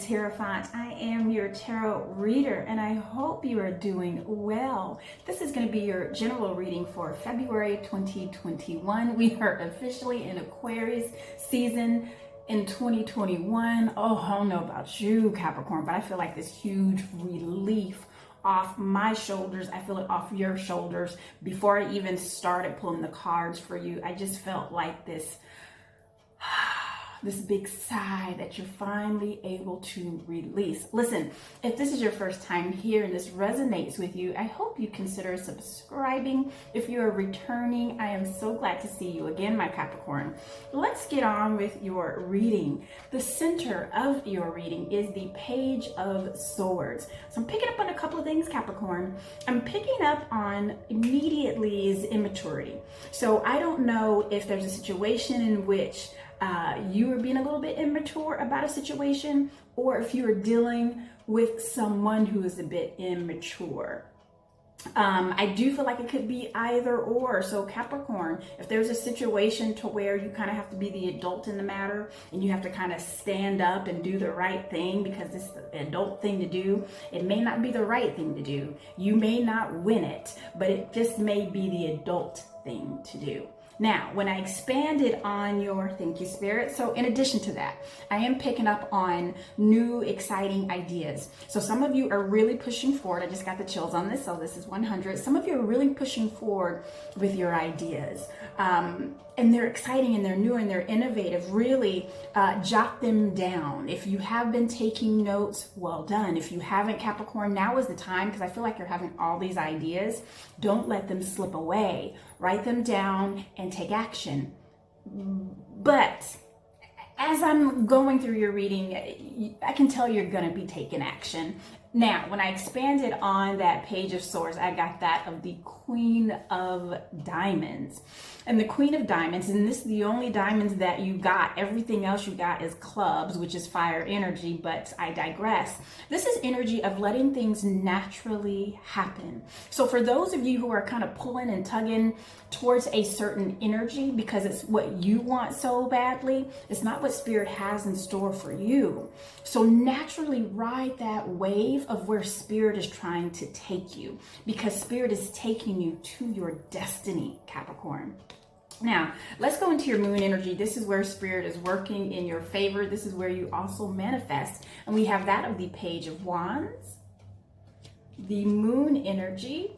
Hierophant. I am your tarot reader and I hope you are doing well. This is going to be your general reading for February 2021. We are officially in Aquarius season in 2021. Oh, I don't know about you, Capricorn, but I feel like this huge relief off my shoulders. I feel it off your shoulders. Before I even started pulling the cards for you, I just felt like this big sigh that you're finally able to release. Listen, if this is your first time here and this resonates with you, I hope you consider subscribing. If you are returning, I am so glad to see you again, my Capricorn. Let's get on with your reading. The center of your reading is the Page of Swords. So I'm picking up on a couple of things, Capricorn. I'm picking up on immediately's immaturity. So I don't know if there's a situation in which you are being a little bit immature about a situation, or if you are dealing with someone who is a bit immature. I do feel like it could be either or. So Capricorn, if there's a situation to where you kind of have to be the adult in the matter and you have to kind of stand up and do the right thing because it's the adult thing to do, it may not be the right thing to do. You may not win it, but it just may be the adult thing to do. Now, when I expanded on your thank you, Spirit, so in addition to that, I am picking up on new, exciting ideas. So some of you are really pushing forward. I just got the chills on this, so this is 100. Some of you are really pushing forward with your ideas. And they're exciting and they're new and they're innovative. Really jot them down. If you have been taking notes, well done. If you haven't, Capricorn, now is the time, because I feel like you're having all these ideas. Don't let them slip away. Write them down and take action. But as I'm going through your reading, I can tell you're going to be taking action. Now, when I expanded on that Page of Swords, I got that of the Queen of Diamonds. And the Queen of Diamonds, and this is the only diamonds that you got. Everything else you got is clubs, which is fire energy, but I digress. This is energy of letting things naturally happen. So for those of you who are kind of pulling and tugging towards a certain energy because it's what you want so badly, it's not what Spirit has in store for you. So naturally ride that wave of where Spirit is trying to take you, because Spirit is taking you to your destiny, Capricorn. Now, let's go into your moon energy. This is where Spirit is working in your favor. This is where you also manifest. And we have that of the Page of Wands, the moon energy,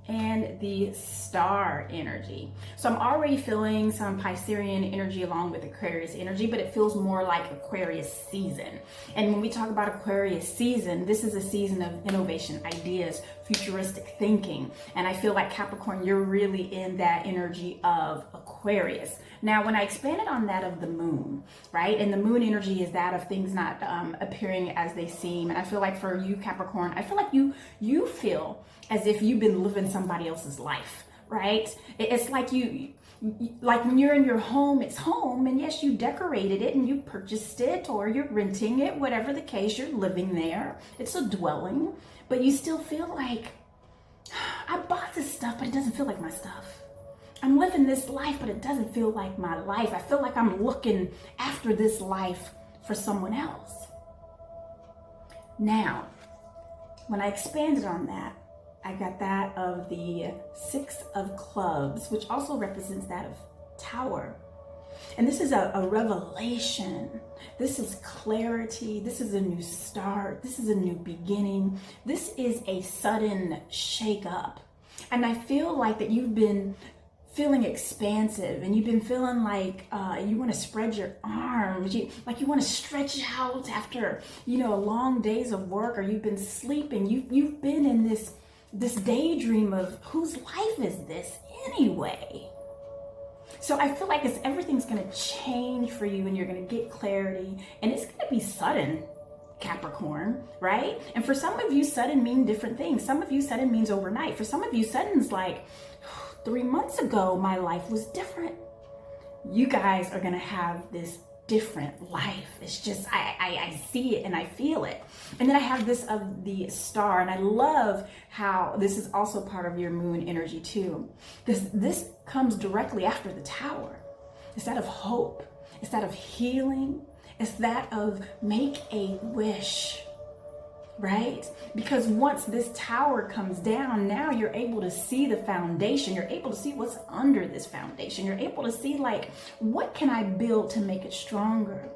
and the star energy. So I'm already feeling some Piscean energy along with Aquarius energy, but it feels more like Aquarius season. And when we talk about Aquarius season, this is a season of innovation, ideas, futuristic thinking. And I feel like Capricorn, you're really in that energy of Aquarius. Now, when I expanded on that of the moon, right? And the moon energy is that of things not appearing as they seem. And I feel like for you, Capricorn, I feel like you feel as if you've been living somebody else's life, right? It's like like when you're in your home, it's home, and yes, you decorated it and you purchased it or you're renting it, whatever the case, you're living there. It's a dwelling, but you still feel like, I bought this stuff, but it doesn't feel like my stuff. I'm living this life, but it doesn't feel like my life. I feel like I'm looking after this life for someone else. Now, when I expanded on that, I got that of the Six of Clubs, which also represents that of Tower. And this is a revelation. This is clarity. This is a new start. This is a new beginning. This is a sudden shake up. And I feel like that you've been feeling expansive and you've been feeling like you want to spread your arms, you want to stretch out after, long days of work, or you've been sleeping. You've been in this daydream of whose life is this anyway? So I feel like everything's going to change for you and you're going to get clarity, and it's going to be sudden, Capricorn, right? And for some of you, sudden mean different things. Some of you, sudden means overnight. For some of you, sudden's like 3 months ago, my life was different. You guys are going to have this different life. It's just, I see it and I feel it. And then I have this of the star, and I love how this is also part of your moon energy too. This comes directly after the Tower. It's that of hope. It's that of healing. It's that of make a wish, right? Because once this tower comes down, now you're able to see the foundation. You're able to see what's under this foundation. You're able to see, like, what can I build to make it stronger?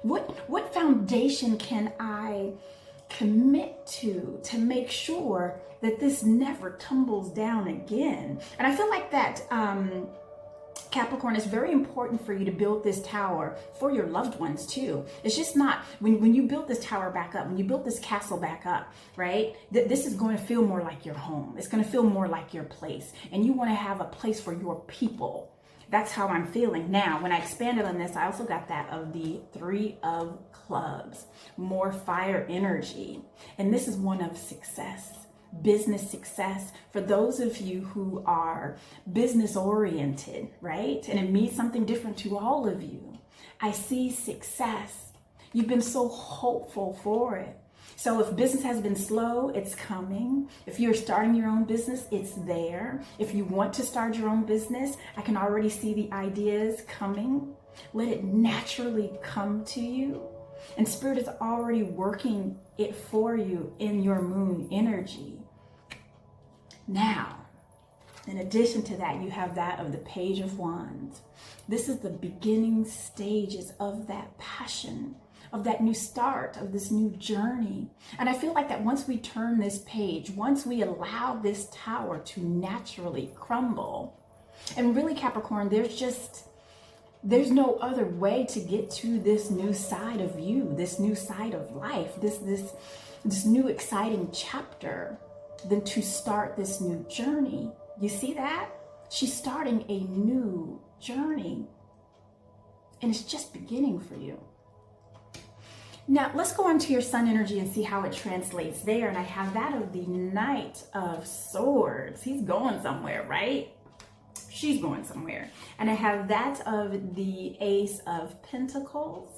What foundation can I commit to make sure that this never tumbles down again? And I feel like that, Capricorn, is very important for you to build this tower for your loved ones too. It's just not, when you build this tower back up, when you build this castle back up, right? This is going to feel more like your home. It's going to feel more like your place. And you want to have a place for your people. That's how I'm feeling. Now, when I expanded on this, I also got that of the 3 of Clubs, more fire energy. And this is one of success. Business success for those of you who are business oriented, right? And it means something different to all of you. I see success. You've been so hopeful for it. So if business has been slow, it's coming. If you're starting your own business, it's there. If you want to start your own business, I can already see the ideas coming. Let it naturally come to you. And Spirit is already working it for you in your moon energy. Now, in addition to that, you have that of the Page of Wands. This is the beginning stages of that passion, of that new start, of this new journey. And I feel like that once we turn this page, once we allow this tower to naturally crumble, and really, Capricorn, there's no other way to get to this new side of you, this new side of life, this new exciting chapter than to start this new journey. You see that? She's starting a new journey. And it's just beginning for you. Now, let's go on to your sun energy and see how it translates there. And I have that of the Knight of Swords. He's going somewhere, right? She's going somewhere. And I have that of the Ace of Pentacles.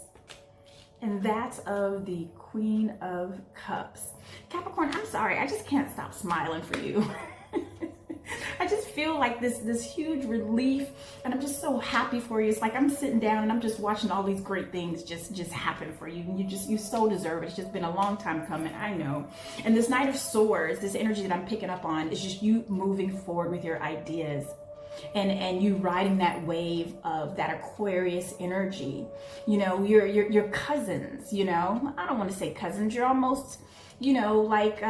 And that's of the Queen of Cups. Capricorn, I'm sorry, I just can't stop smiling for you. I just feel like this huge relief, and I'm just so happy for you. It's like I'm sitting down and I'm just watching all these great things just happen for you. And you so deserve it. It's just been a long time coming, I know. And this Knight of Swords, this energy that I'm picking up on, is just you moving forward with your ideas. And you riding that wave of that Aquarius energy. You know, your cousins, you know. I don't want to say cousins. You're almost, you know, like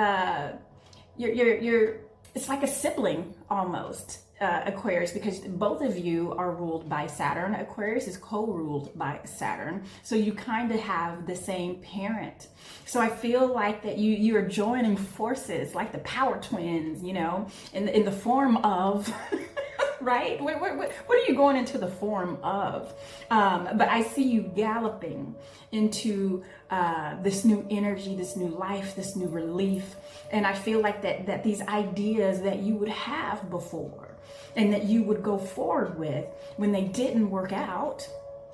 you're it's like a sibling almost, Aquarius, because both of you are ruled by Saturn. Aquarius is co-ruled by Saturn. So you kind of have the same parent. So I feel like that you are joining forces, like the power twins, you know, in the form of right? What are you going into the form of? But I see you galloping into this new energy, this new life, this new relief. And I feel like that these ideas that you would have before and that you would go forward with when they didn't work out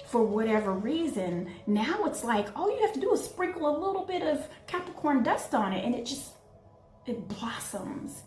for whatever reason, now it's like all you have to do is sprinkle a little bit of Capricorn dust on it and it blossoms.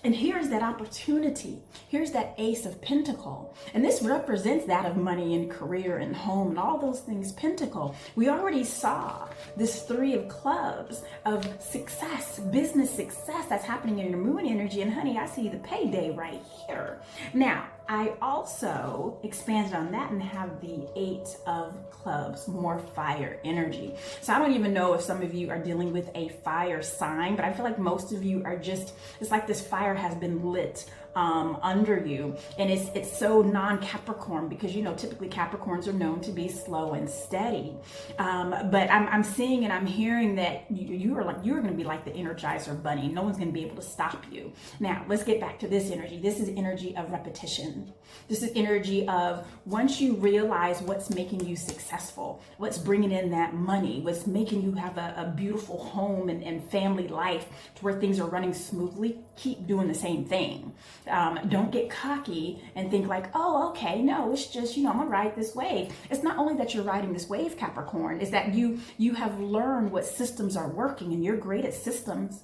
And here's that opportunity. Here's that Ace of Pentacle. And this represents that of money and career and home and all those things Pentacle. We already saw this 3 of Clubs of success, business success that's happening in your moon energy. And honey, I see the payday right here. Now, I also expanded on that and have the 8 of Clubs, more fire energy. So I don't even know if some of you are dealing with a fire sign, but I feel like most of you are just, it's like this fire has been lit under you, and it's so non-Capricorn, because you know typically Capricorns are known to be slow and steady, but I'm seeing and I'm hearing that you're going to be like the Energizer Bunny. No one's going to be able to stop you. Now let's get back to this energy. This is energy of repetition. This is energy of once you realize what's making you successful, what's bringing in that money, what's making you have a beautiful home and family life to where things are running smoothly, keep doing the same thing. Don't get cocky and think like, oh, okay, no, it's just, you know, I'm gonna ride this wave. It's not only that you're riding this wave, Capricorn, is that you have learned what systems are working, and you're great at systems.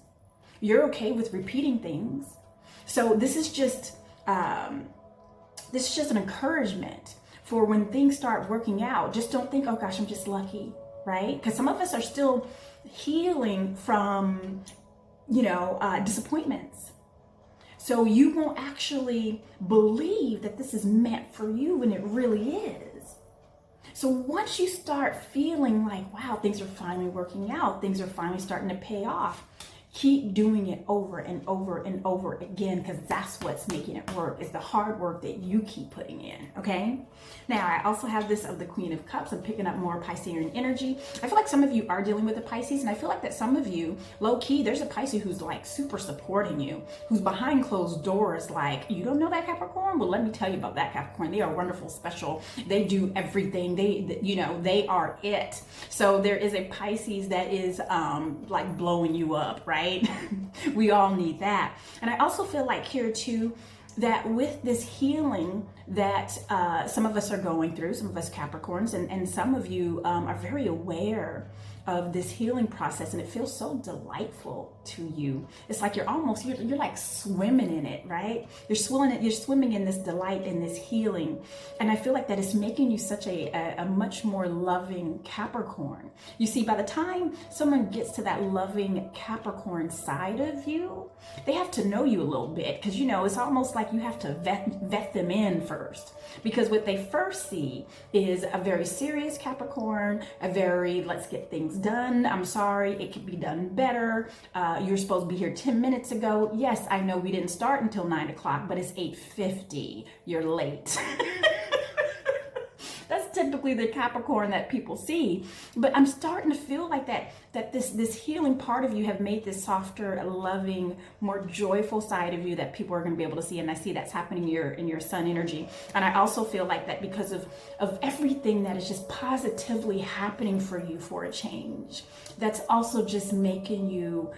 You're okay with repeating things. So this is just an encouragement for when things start working out. Just don't think, oh gosh, I'm just lucky, right? Because some of us are still healing from, disappointments. So you won't actually believe that this is meant for you when it really is. So once you start feeling like, wow, things are finally working out, things are finally starting to pay off, keep doing it over and over and over again, because that's what's making it work, is the hard work that you keep putting in, okay? Now, I also have this of the Queen of Cups. I'm picking up more Piscean energy. I feel like some of you are dealing with a Pisces, and I feel like that some of you, low-key, there's a Pisces who's like super supporting you, who's behind closed doors like, you don't know that Capricorn? Well, let me tell you about that Capricorn. They are wonderful, special. They do everything. They are it. So there is a Pisces that is like blowing you up, right? We all need that. And I also feel like here too, that with this healing that some of us are going through, some of us Capricorns, and some of you are very aware of this healing process, and it feels so delightful to you. It's like you're like swimming in it, right? You're swimming in this delight, in this healing. And I feel like that is making you such a much more loving Capricorn. You see, by the time someone gets to that loving Capricorn side of you, they have to know you a little bit, because it's almost like you have to vet them in first. Because what they first see is a very serious Capricorn, a very let's get things done. I'm sorry, it could be done better. You're supposed to be here 10 minutes ago. Yes, I know we didn't start until 9 o'clock, but it's 8:50. You're late. That's typically the Capricorn that people see. But I'm starting to feel like that this healing part of you have made this softer, loving, more joyful side of you that people are going to be able to see. And I see that's happening in your sun energy. And I also feel like that because of everything that is just positively happening for you for a change, that's also just making you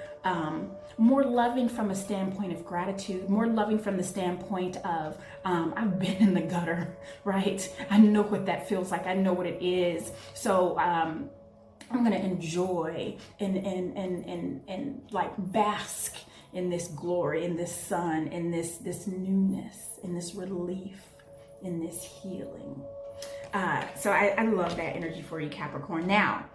more loving from a standpoint of gratitude, more loving from the standpoint of, I've been in the gutter, right? I know what that feels like. I know what it is. So, I'm going to enjoy and like bask in this glory, in this sun, in this newness, in this relief, in this healing. So I love that energy for you, Capricorn. Now,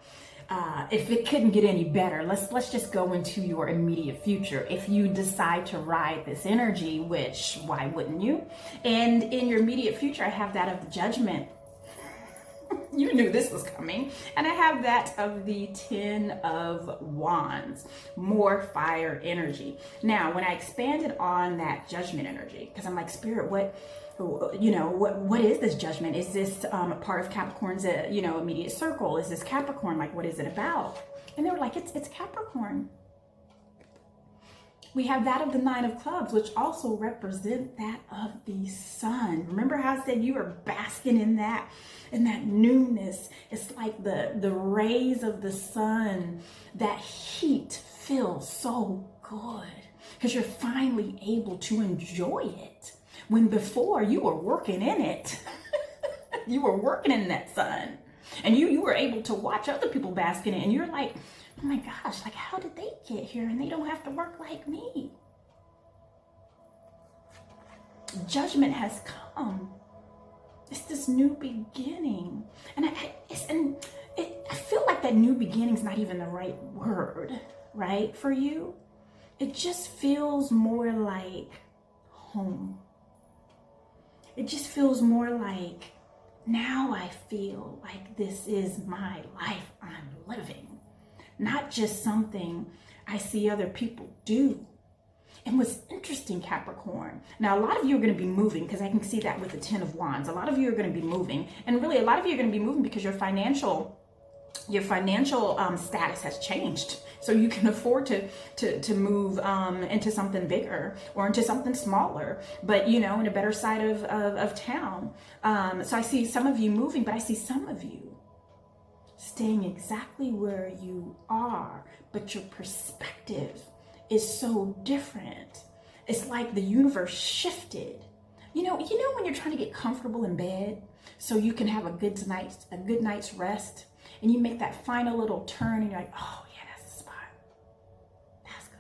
if it couldn't get any better, let's just go into your immediate future. If you decide to ride this energy, which why wouldn't you? And in your immediate future, I have that of the Judgment. You knew this was coming. And I have that of the 10 of Wands, more fire energy. Now, when I expanded on that Judgment energy, because I'm like, Spirit, what is this Judgment? Is this a part of Capricorn's, immediate circle? Is this Capricorn? Like, what is it about? And they were like, it's Capricorn. We have that of the 9 of Clubs, which also represent that of the sun. Remember how I said you are basking in that newness? It's like the rays of the sun, that heat feels so good because you're finally able to enjoy it. When before you were working in it, you were working in that sun, and you were able to watch other people bask in it, and you're like, oh my gosh, like how did they get here and they don't have to work like me? Judgment has come. It's this new beginning. And I feel like that new beginning is not even the right word, right, for you. It just feels more like home. It just feels more like, now I feel like this is my life I'm living. Not just something I see other people do. And what's interesting, Capricorn, now a lot of you are going to be moving, because I can see that with the 10 of Wands. A lot of you are going to be moving, and really a lot of you are going to be moving because your financial status has changed. So you can afford to move into something bigger or into something smaller, but in a better side of town. So I see some of you moving, but I see some of you staying exactly where you are, but your perspective is so different. It's like the universe shifted. You know when you're trying to get comfortable in bed so you can have a good night's rest, and you make that final little turn and you're like, oh yeah, that's the spot. That's good.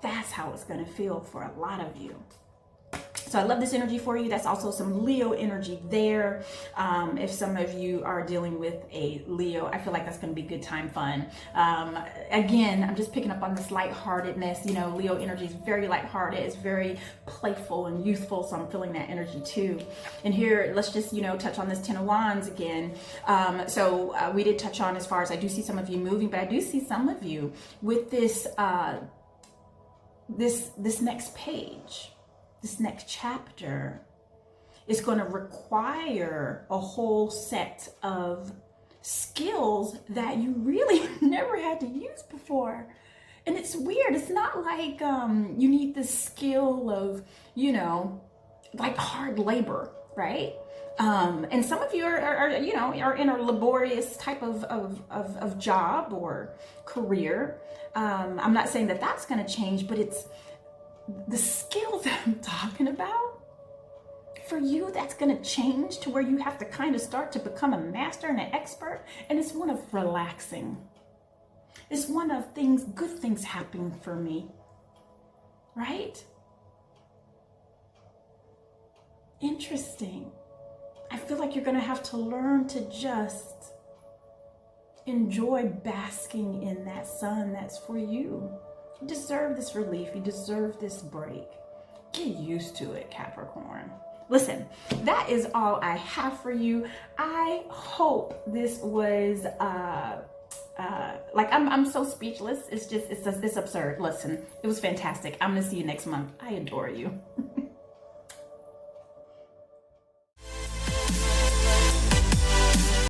That's how it's gonna feel for a lot of you. So I love this energy for you. That's also some Leo energy there. If some of you are dealing with a Leo, I feel like that's going to be good time fun. Again, I'm just picking up on this lightheartedness. You know, Leo energy is very lighthearted. It's very playful and youthful. So I'm feeling that energy too. And here, let's just, you know, touch on this Ten of Wands again. We did touch on, as far as I do see some of you moving, but I do see some of you with this, this next page, this next chapter is going to require a whole set of skills that you really never had to use before. And it's weird. It's not like you need the skill of, you know, like hard labor, right? And some of you are you know, are in a laborious type of job or career. I'm not saying that that's going to change, but it's the skills that I'm talking about. For you, that's going to change to where you have to kind of start to become a master and an expert. And it's one of relaxing. It's one of things, good things happening for me, right? Interesting. I feel like you're going to have to learn to just enjoy basking in that sun that's for you. You deserve this relief. You deserve this break. Get used to it, Capricorn. Listen, that is all I have for you. I hope this was like I'm so speechless. It's absurd. Listen, it was fantastic. I'm gonna see you next month. I adore you.